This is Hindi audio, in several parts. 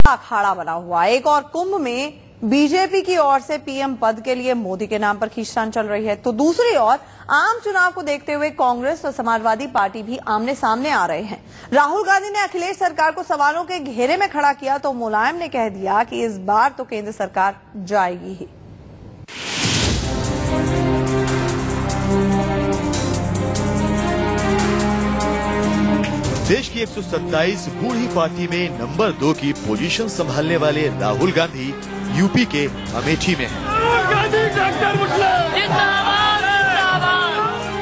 अखाड़ा बना हुआ। एक और कुंभ में बीजेपी की ओर से पीएम पद के लिए मोदी के नाम पर खींचतान चल रही है, तो दूसरी ओर आम चुनाव को देखते हुए कांग्रेस और समाजवादी पार्टी भी आमने सामने आ रहे हैं। राहुल गांधी ने अखिलेश सरकार को सवालों के घेरे में खड़ा किया तो मुलायम ने कह दिया कि इस बार तो केंद्र सरकार जाएगी ही। देश की 127 बूढ़ी पार्टी में नंबर 2 की पोजीशन संभालने वाले राहुल गांधी यूपी के अमेठी में हैं।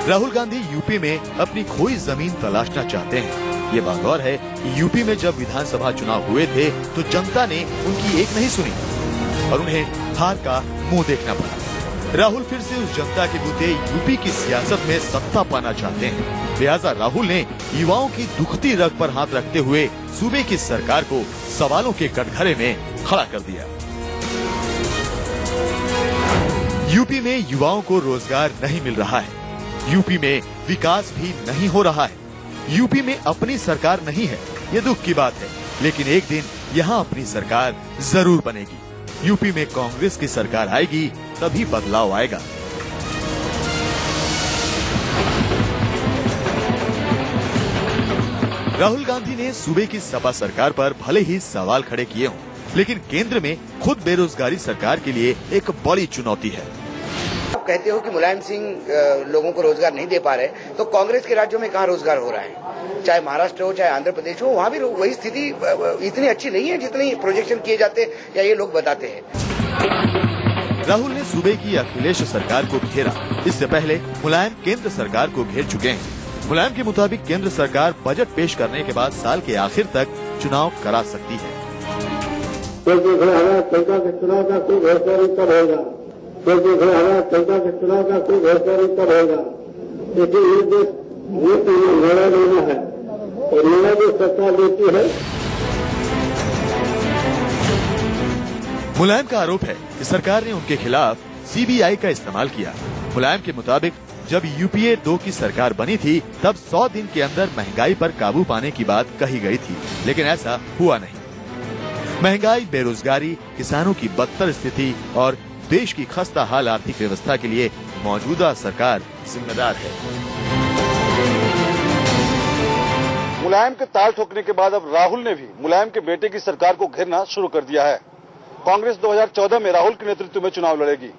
राहुल गांधी यूपी में अपनी खोई जमीन तलाशना चाहते हैं। ये बात और है कि यूपी में जब विधानसभा चुनाव हुए थे तो जनता ने उनकी एक नहीं सुनी और उन्हें हार का मुंह देखना पड़ा। राहुल फिर से उस जनता के बूते यूपी की सियासत में सत्ता पाना चाहते हैं। लिहाजा राहुल ने युवाओं की दुखती रग पर हाथ रखते हुए सूबे की सरकार को सवालों के कटघरे में खड़ा कर दिया। यूपी में युवाओं को रोजगार नहीं मिल रहा है, यूपी में विकास भी नहीं हो रहा है, यूपी में अपनी सरकार नहीं है। ये दुख की बात है, लेकिन एक दिन यहाँ अपनी सरकार जरूर बनेगी। यूपी में कांग्रेस की सरकार आएगी तभी बदलाव आएगा। राहुल गांधी ने सूबे की सपा सरकार पर भले ही सवाल खड़े किए हों, लेकिन केंद्र में खुद बेरोजगारी सरकार के लिए एक बड़ी चुनौती है। आप कहते हो कि मुलायम सिंह लोगों को रोजगार नहीं दे पा रहे, तो कांग्रेस के राज्यों में कहाँ रोजगार हो रहा है? चाहे महाराष्ट्र हो चाहे आंध्र प्रदेश हो, वहाँ भी वही स्थिति इतनी अच्छी नहीं है जितनी प्रोजेक्शन किए जाते या ये लोग बताते हैं। राहुल ने सूबे की अखिलेश सरकार को घेरा। इससे पहले मुलायम केंद्र सरकार को घेर चुके हैं। मुलायम के मुताबिक केंद्र सरकार बजट पेश करने के बाद साल के आखिर तक चुनाव करा सकती है। जनता के चुनाव का कोई भरोसा नहीं कब होगा, जनता के चुनाव का कोई भरोसा नहीं कब होगा। लेकिन ये निर्णय लेना है और निर्णय जो सरकार लेती है। मुलायम का आरोप है कि सरकार ने उनके खिलाफ सीबीआई का इस्तेमाल किया। मुलायम के मुताबिक जब यूपीए 2 की सरकार बनी थी तब 100 दिन के अंदर महंगाई पर काबू पाने की बात कही गई थी, लेकिन ऐसा हुआ नहीं। महंगाई, बेरोजगारी, किसानों की बदतर स्थिति और देश की खस्ता हाल आर्थिक व्यवस्था के लिए मौजूदा सरकार जिम्मेदार है। मुलायम के ताल ठोकने के बाद अब राहुल ने भी मुलायम के बेटे की सरकार को घेरना शुरू कर दिया है। कांग्रेस 2014 में राहुल के नेतृत्व में चुनाव लड़ेगी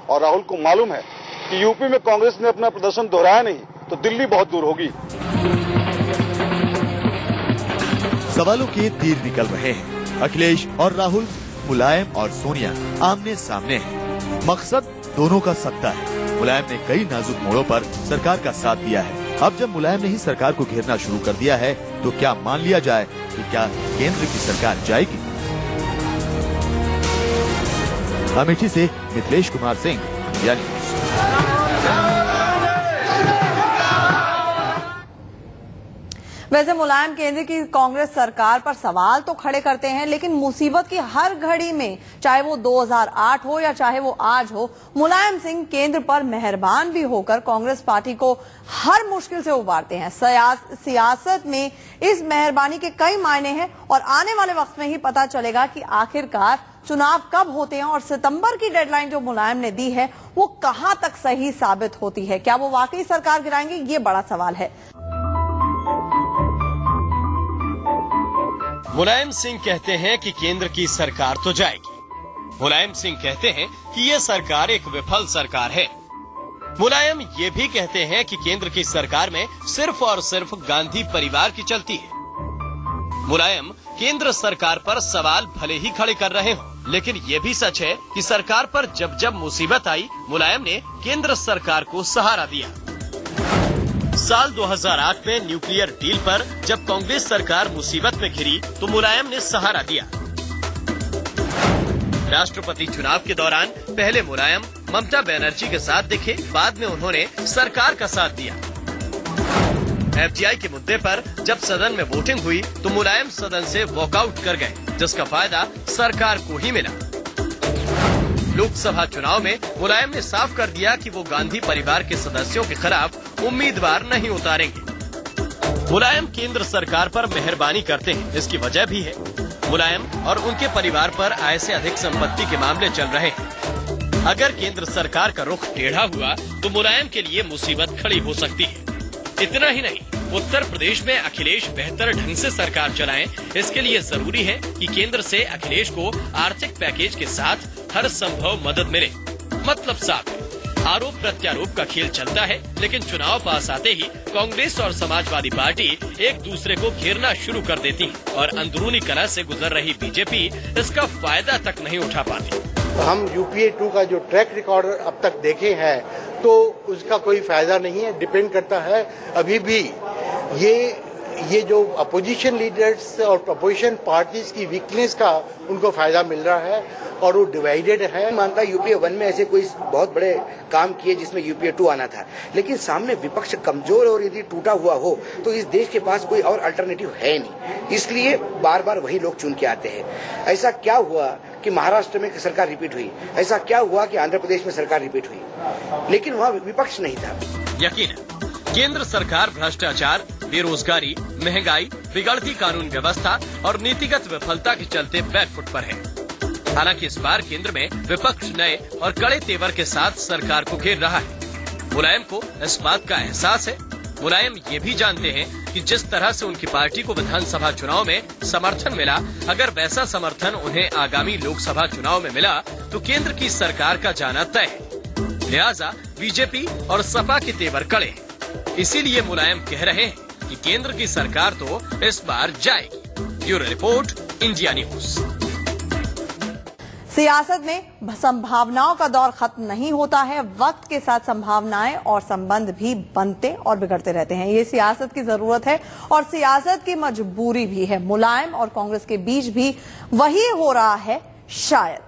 और राहुल को मालूम है कि यूपी में कांग्रेस ने अपना प्रदर्शन दोहराया नहीं तो दिल्ली बहुत दूर होगी। सवालों के तीर निकल रहे हैं। अखिलेश और राहुल, मुलायम और सोनिया आमने सामने हैं। मकसद दोनों का सत्ता है। मुलायम ने कई नाजुक मोड़ों पर सरकार का साथ दिया है। अब जब मुलायम ने ही सरकार को घेरना शुरू कर दिया है तो क्या मान लिया जाए कि क्या केंद्र की सरकार जाएगी? अमेठी से मिथिलेश कुमार सिंह, यानी वैसे मुलायम केंद्र की कांग्रेस सरकार पर सवाल तो खड़े करते हैं, लेकिन मुसीबत की हर घड़ी में, चाहे वो 2008 हो या चाहे वो आज हो, मुलायम सिंह केंद्र पर मेहरबान भी होकर कांग्रेस पार्टी को हर मुश्किल से उबारते हैं। सियासत में इस मेहरबानी के कई मायने हैं और आने वाले वक्त में ही पता चलेगा कि आखिरकार चुनाव कब होते हैं और सितंबर की डेडलाइन जो मुलायम ने दी है वो कहां तक सही साबित होती है। क्या वो वाकई सरकार गिराएंगे, ये बड़ा सवाल है। मुलायम सिंह कहते हैं कि केंद्र की सरकार तो जाएगी। मुलायम सिंह कहते हैं कि ये सरकार एक विफल सरकार है। मुलायम ये भी कहते हैं कि केंद्र की सरकार में सिर्फ और सिर्फ गांधी परिवार की चलती है। मुलायम केंद्र सरकार पर सवाल भले ही खड़े कर रहे हों, लेकिन ये भी सच है कि सरकार पर जब जब मुसीबत आई, मुलायम ने केंद्र सरकार को सहारा दिया। साल 2008 में न्यूक्लियर डील पर जब कांग्रेस सरकार मुसीबत में घिरी तो मुलायम ने सहारा दिया। राष्ट्रपति चुनाव के दौरान पहले मुलायम ममता बनर्जी के साथ दिखे, बाद में उन्होंने सरकार का साथ दिया। एफडीआई के मुद्दे पर जब सदन में वोटिंग हुई तो मुलायम सदन से वॉकआउट कर गए, जिसका फायदा सरकार को ही मिला। लोकसभा चुनाव में मुलायम ने साफ कर दिया कि वो गांधी परिवार के सदस्यों के खिलाफ उम्मीदवार नहीं उतारेंगे। मुलायम केंद्र सरकार पर मेहरबानी करते हैं, इसकी वजह भी है। मुलायम और उनके परिवार पर आय से अधिक संपत्ति के मामले चल रहे हैं। अगर केंद्र सरकार का रुख टेढ़ा हुआ तो मुलायम के लिए मुसीबत खड़ी हो सकती है। इतना ही नहीं, उत्तर प्रदेश में अखिलेश बेहतर ढंग से सरकार चलाएं, इसके लिए जरूरी है कि केंद्र से अखिलेश को आर्थिक पैकेज के साथ हर संभव मदद मिले। मतलब साफ, आरोप प्रत्यारोप का खेल चलता है, लेकिन चुनाव पास आते ही कांग्रेस और समाजवादी पार्टी एक दूसरे को घेरना शुरू कर देती है और अंदरूनी कलह से गुजर रही बीजेपी इसका फायदा तक नहीं उठा पाती। हम यूपीए 2 का जो ट्रैक रिकॉर्ड अब तक देखे हैं तो उसका कोई फायदा नहीं है। डिपेंड करता है अभी भी ये जो अपोजिशन लीडर्स और अपोजिशन पार्टीज की वीकनेस का उनको फायदा मिल रहा है और वो डिवाइडेड है। मानता यूपीए 1 में ऐसे कोई बहुत बड़े काम किए जिसमें यूपीए 2 आना था, लेकिन सामने विपक्ष कमजोर और यदि टूटा हुआ हो तो इस देश के पास कोई और अल्टरनेटिव है नहीं, इसलिए बार बार वही लोग चुन के आते हैं। ऐसा क्या हुआ कि महाराष्ट्र में सरकार रिपीट हुई, ऐसा क्या हुआ कि आंध्र प्रदेश में सरकार रिपीट हुई, लेकिन वहाँ विपक्ष नहीं था। यकीन केंद्र सरकार भ्रष्टाचार, बेरोजगारी, महंगाई, बिगड़ती कानून व्यवस्था और नीतिगत विफलता के चलते बैकफुट पर है। हालांकि इस बार केंद्र में विपक्ष नए और कड़े तेवर के साथ सरकार को घेर रहा है। मुलायम को इस बात का एहसास है। मुलायम ये भी जानते हैं कि जिस तरह से उनकी पार्टी को विधानसभा चुनाव में समर्थन मिला, अगर वैसा समर्थन उन्हें आगामी लोकसभा चुनाव में मिला तो केंद्र की सरकार का जाना तय है। लिहाजा बीजेपी और सपा के तेवर कड़े हैं। इसीलिए मुलायम कह रहे हैं कि केंद्र की सरकार तो इस बार जाएगी। Bureau report, India news. सियासत में संभावनाओं का दौर खत्म नहीं होता है, वक्त के साथ संभावनाएं और संबंध भी बनते और बिगड़ते रहते हैं। ये सियासत की जरूरत है और सियासत की मजबूरी भी है। मुलायम और कांग्रेस के बीच भी वही हो रहा है शायद।